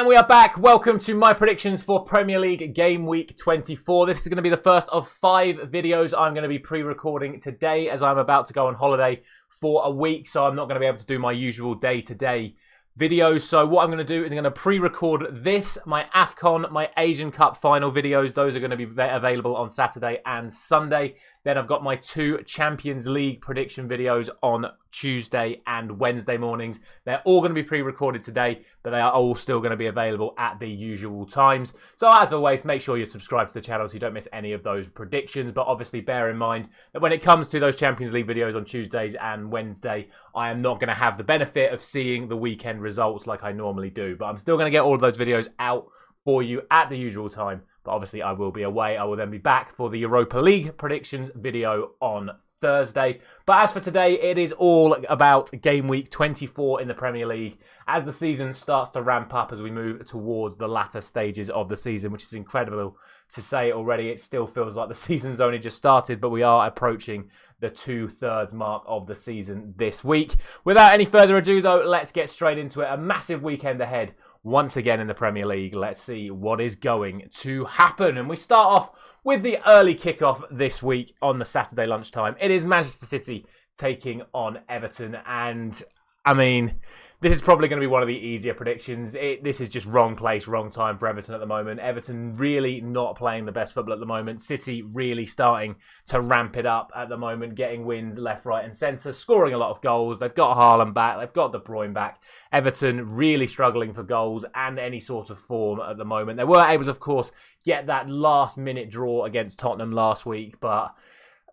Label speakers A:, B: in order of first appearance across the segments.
A: And we are back. Welcome to my predictions for Premier League Game Week 24. This is going to be the first of 5 videos I'm going to be pre-recording today as I'm about to go on holiday for a week. So I'm not going to be able to do my usual day-to-day videos. So what I'm going to do is I'm going to pre-record this, my AFCON, my Asian Cup final videos. Those are going to be available on Saturday and Sunday. Then I've got my 2 Champions League prediction videos on Tuesday and Wednesday mornings. They're all going to be pre-recorded today, but they are all still going to be available at the usual times. So as always, make sure you're subscribed to the channel so you don't miss any of those predictions. But obviously bear in mind that when it comes to those Champions League videos on Tuesdays and Wednesday, I am not going to have the benefit of seeing the weekend results like I normally do. But I'm still going to get all of those videos out for you at the usual time. But obviously I will be away. I will then be back for the Europa League predictions video on Thursday. But as for today, it is all about Game Week 24 in the Premier League as the season starts to ramp up as we move towards the latter stages of the season, which is incredible to say already. It still feels like the season's only just started, but we are approaching the 2/3 mark of the season this week. Without any further ado, though, let's get straight into it. A massive weekend ahead once again in the Premier League. Let's see what is going to happen. And we start off with the early kickoff this week on the Saturday lunchtime. It is Manchester City taking on Everton. And I mean, this is probably going to be one of the easier predictions. This is just wrong place, wrong time for Everton at the moment. Everton really not playing the best football at the moment. City really starting to ramp it up at the moment, getting wins left, right and centre, scoring a lot of goals. They've got Haaland back. They've got De Bruyne back. Everton really struggling for goals and any sort of form at the moment. They were able to, of course, get that last-minute draw against Tottenham last week, but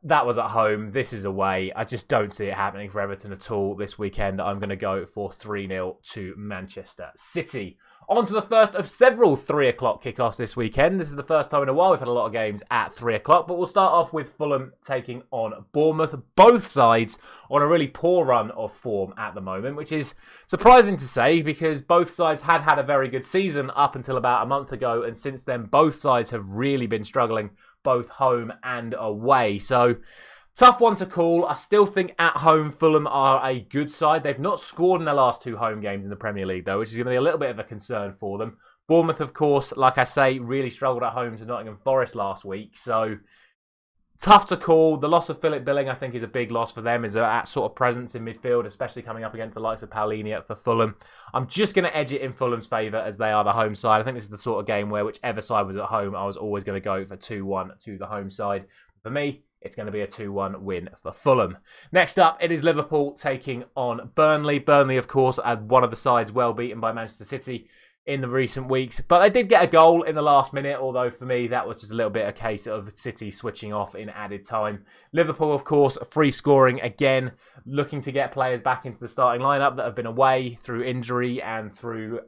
A: that was at home. This is away. I just don't see it happening for Everton at all this weekend. I'm going to go for 3-0 to Manchester City. On to the first of several 3 o'clock kickoffs this weekend. This is the first time in a while we've had a lot of games at 3 o'clock, but we'll start off with Fulham taking on Bournemouth. Both sides on a really poor run of form at the moment, which is surprising to say because both sides had a very good season up until about a month ago, and since then both sides have really been struggling both home and away. So tough one to call. I still think at home Fulham are a good side. They've not scored in their last 2 home games in the Premier League though, which is going to be a little bit of a concern for them. Bournemouth, of course, like I say, really struggled at home to Nottingham Forest last week. So tough to call. The loss of Philip Billing, I think, is a big loss for them, is that sort of presence in midfield, especially coming up against the likes of Paulinho for Fulham. I'm just going to edge it in Fulham's favour as they are the home side. I think this is the sort of game where whichever side was at home, I was always going to go for 2-1 to the home side. For me, it's going to be a 2-1 win for Fulham. Next up, it is Liverpool taking on Burnley. Burnley, of course, are one of the sides well beaten by Manchester City in the recent weeks, but they did get a goal in the last minute, although for me that was just a little bit a case of City switching off in added time. Liverpool, of course, free scoring again, looking to get players back into the starting lineup that have been away through injury and through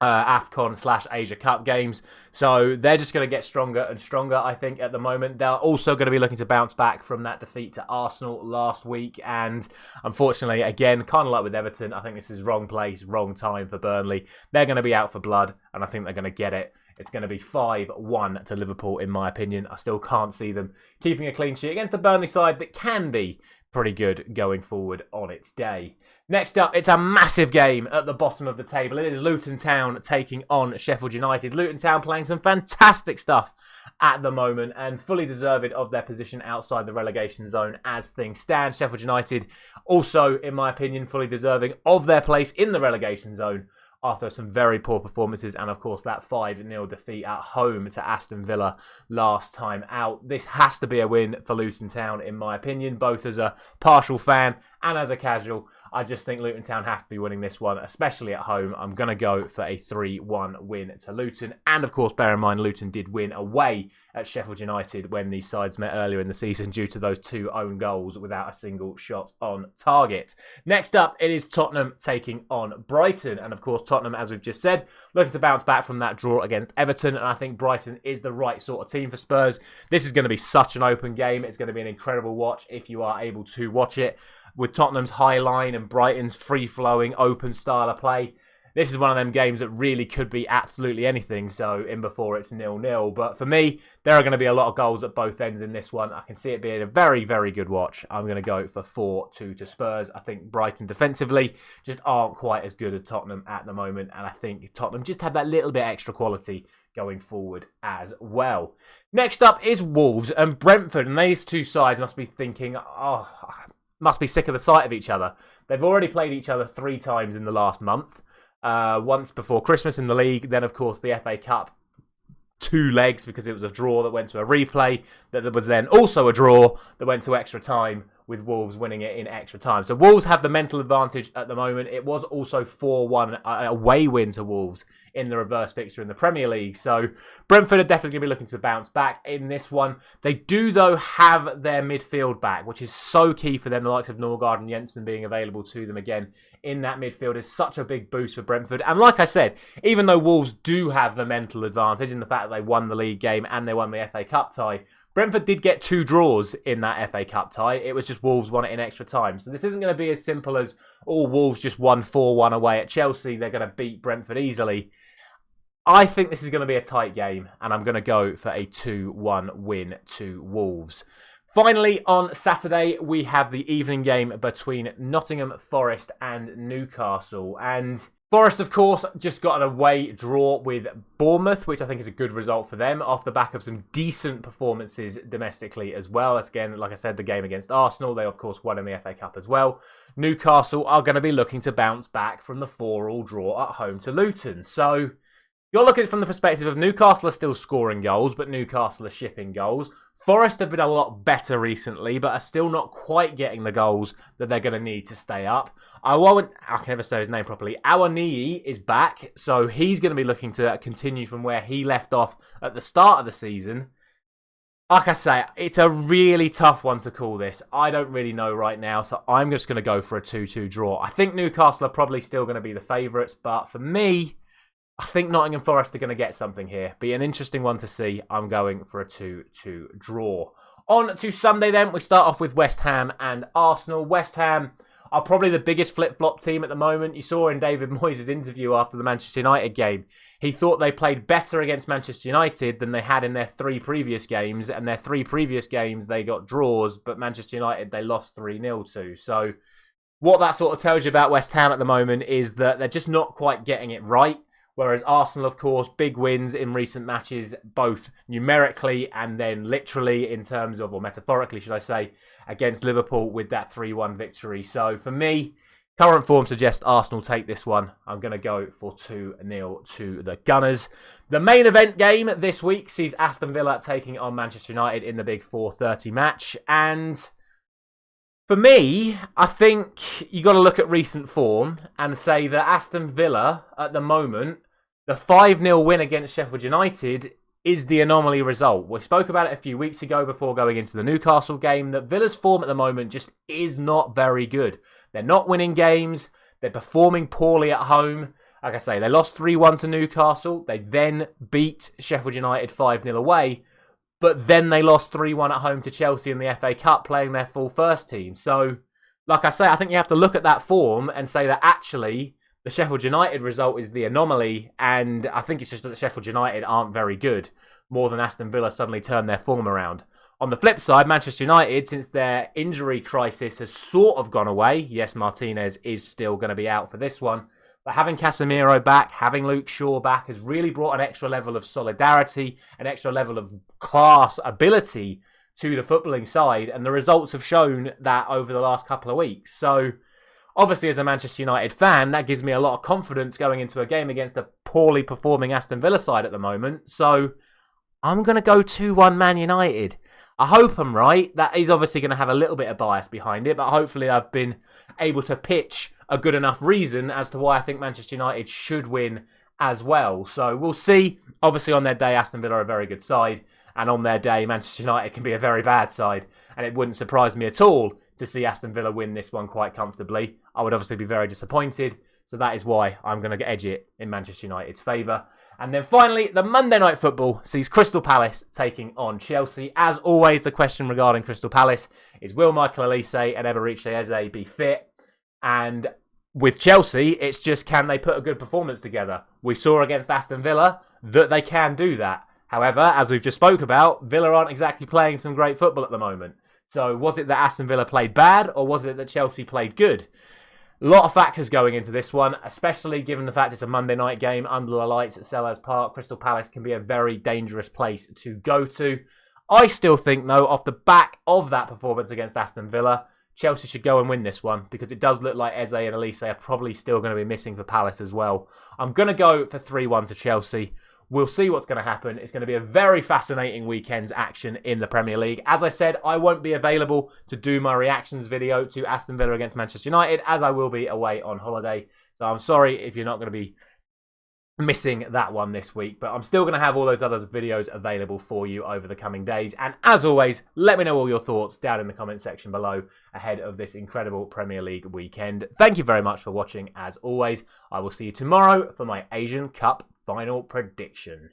A: AFCON/Asia Cup games. So they're just going to get stronger and stronger, I think, at the moment. They're also going to be looking to bounce back from that defeat to Arsenal last week. And unfortunately, again, kind of like with Everton, I think this is wrong place, wrong time for Burnley. They're going to be out for blood, and I think they're going to get it. It's going to be 5-1 to Liverpool, in my opinion. I still can't see them keeping a clean sheet against a Burnley side that can be pretty good going forward on its day. Next up, it's a massive game at the bottom of the table. It is Luton Town taking on Sheffield United. Luton Town playing some fantastic stuff at the moment and fully deserved of their position outside the relegation zone as things stand. Sheffield United also, in my opinion, fully deserving of their place in the relegation zone after some very poor performances and, of course, that 5-0 defeat at home to Aston Villa last time out. This has to be a win for Luton Town, in my opinion, both as a partial fan and as a casual. I just think Luton Town have to be winning this one, especially at home. I'm going to go for a 3-1 win to Luton. And, of course, bear in mind, Luton did win away at Sheffield United when these sides met earlier in the season due to those 2 own goals without a single shot on target. Next up, it is Tottenham taking on Brighton. And, of course, Tottenham, as we've just said, looking to bounce back from that draw against Everton. And I think Brighton is the right sort of team for Spurs. This is going to be such an open game. It's going to be an incredible watch if you are able to watch it. With Tottenham's high line and Brighton's free-flowing, open style of play, this is one of them games that really could be absolutely anything. So in before it's 0-0. But for me, there are going to be a lot of goals at both ends in this one. I can see it being a very, very good watch. I'm going to go for 4-2 to Spurs. I think Brighton defensively just aren't quite as good as Tottenham at the moment. And I think Tottenham just have that little bit extra quality going forward as well. Next up is Wolves and Brentford. And these two sides must be thinking, oh, must be sick of the sight of each other. They've already played each other 3 times in the last month. Once before Christmas in the league, then of course the FA Cup, 2 legs because it was a draw that went to a replay, that was then also a draw that went to extra time, with Wolves winning it in extra time. So Wolves have the mental advantage at the moment. It was also 4-1 away win to Wolves in the reverse fixture in the Premier League. So Brentford are definitely going to be looking to bounce back in this one. They do, though, have their midfield back, which is so key for them. The likes of Norgard and Jensen being available to them again in that midfield is such a big boost for Brentford. And like I said, even though Wolves do have the mental advantage in the fact that they won the league game and they won the FA Cup tie, Brentford did get 2 draws in that FA Cup tie. It was just Wolves won it in extra time. So this isn't going to be as simple as, Wolves just won 4-1 away at Chelsea. They're going to beat Brentford easily. I think this is going to be a tight game, and I'm going to go for a 2-1 win to Wolves. Finally, on Saturday, we have the evening game between Nottingham Forest and Newcastle. And Forest, of course, just got an away draw with Bournemouth, which I think is a good result for them off the back of some decent performances domestically as well. That's, again, like I said, the game against Arsenal. They, of course, won in the FA Cup as well. Newcastle are going to be looking to bounce back from the 4-4 draw at home to Luton. So you're looking at it from the perspective of Newcastle are still scoring goals, but Newcastle are shipping goals. Forest have been a lot better recently, but are still not quite getting the goals that they're going to need to stay up. I can never say his name properly. Awoniyi is back, so he's going to be looking to continue from where he left off at the start of the season. Like I say, it's a really tough one to call this. I don't really know right now, so I'm just going to go for a 2-2 draw. I think Newcastle are probably still going to be the favourites, but for me, I think Nottingham Forest are going to get something here. Be an interesting one to see. I'm going for a 2-2 draw. On to Sunday then, we start off with West Ham and Arsenal. West Ham are probably the biggest flip-flop team at the moment. You saw in David Moyes' interview after the Manchester United game, he thought they played better against Manchester United than they had in their 3 previous games. And their 3 previous games, they got draws, but Manchester United, they lost 3-0 to. So what that sort of tells you about West Ham at the moment is that they're just not quite getting it right. Whereas Arsenal, of course, big wins in recent matches, both numerically and then literally in terms of, or metaphorically, should I say, against Liverpool with that 3-1 victory. So for me, current form suggests Arsenal take this one. I'm going to go for 2-0 to the Gunners. The main event game this week sees Aston Villa taking on Manchester United in the big 4:30 match. And for me, I think you got to look at recent form and say that Aston Villa, at the moment, the 5-0 win against Sheffield United is the anomaly result. We spoke about it a few weeks ago before going into the Newcastle game, that Villa's form at the moment just is not very good. They're not winning games. They're performing poorly at home. Like I say, they lost 3-1 to Newcastle. They then beat Sheffield United 5-0 away. But then they lost 3-1 at home to Chelsea in the FA Cup, playing their full first team. So, like I say, I think you have to look at that form and say that actually the Sheffield United result is the anomaly, and I think it's just that Sheffield United aren't very good, more than Aston Villa suddenly turned their form around. On the flip side, Manchester United, since their injury crisis has sort of gone away, yes, Martinez is still going to be out for this one, but having Casemiro back, having Luke Shaw back has really brought an extra level of solidarity, an extra level of class ability to the footballing side, and the results have shown that over the last couple of weeks. So, obviously, as a Manchester United fan, that gives me a lot of confidence going into a game against a poorly performing Aston Villa side at the moment. So, I'm going to go 2-1 Man United. I hope I'm right. That is obviously going to have a little bit of bias behind it, but hopefully I've been able to pitch a good enough reason as to why I think Manchester United should win as well. So we'll see. Obviously on their day, Aston Villa are a very good side, and on their day, Manchester United can be a very bad side, and it wouldn't surprise me at all to see Aston Villa win this one quite comfortably. I would obviously be very disappointed, so that is why I'm going to edge it in Manchester United's favour. And then finally, the Monday Night Football sees Crystal Palace taking on Chelsea. As always, the question regarding Crystal Palace is, will Michael Olise and Eberechi Eze be fit? And With Chelsea, it's just can they put a good performance together? We saw against Aston Villa that they can do that. However, as we've just spoke about, Villa aren't exactly playing some great football at the moment. So was it that Aston Villa played bad, or was it that Chelsea played good? A lot of factors going into this one, especially given the fact it's a Monday night game under the lights at Selhurst Park. Crystal Palace can be a very dangerous place to go to. I still think, though, off the back of that performance against Aston Villa, Chelsea should go and win this one, because it does look like Eze and Elise are probably still going to be missing for Palace as well. I'm going to go for 3-1 to Chelsea. We'll see what's going to happen. It's going to be a very fascinating weekend's action in the Premier League. As I said, I won't be available to do my reactions video to Aston Villa against Manchester United, as I will be away on holiday. So I'm sorry if you're not going to be missing that one this week, but I'm still going to have all those other videos available for you over the coming days. And as always, let me know all your thoughts down in the comment section below ahead of this incredible Premier League weekend. Thank you very much for watching. As always, I will see you tomorrow for my Asian Cup final prediction.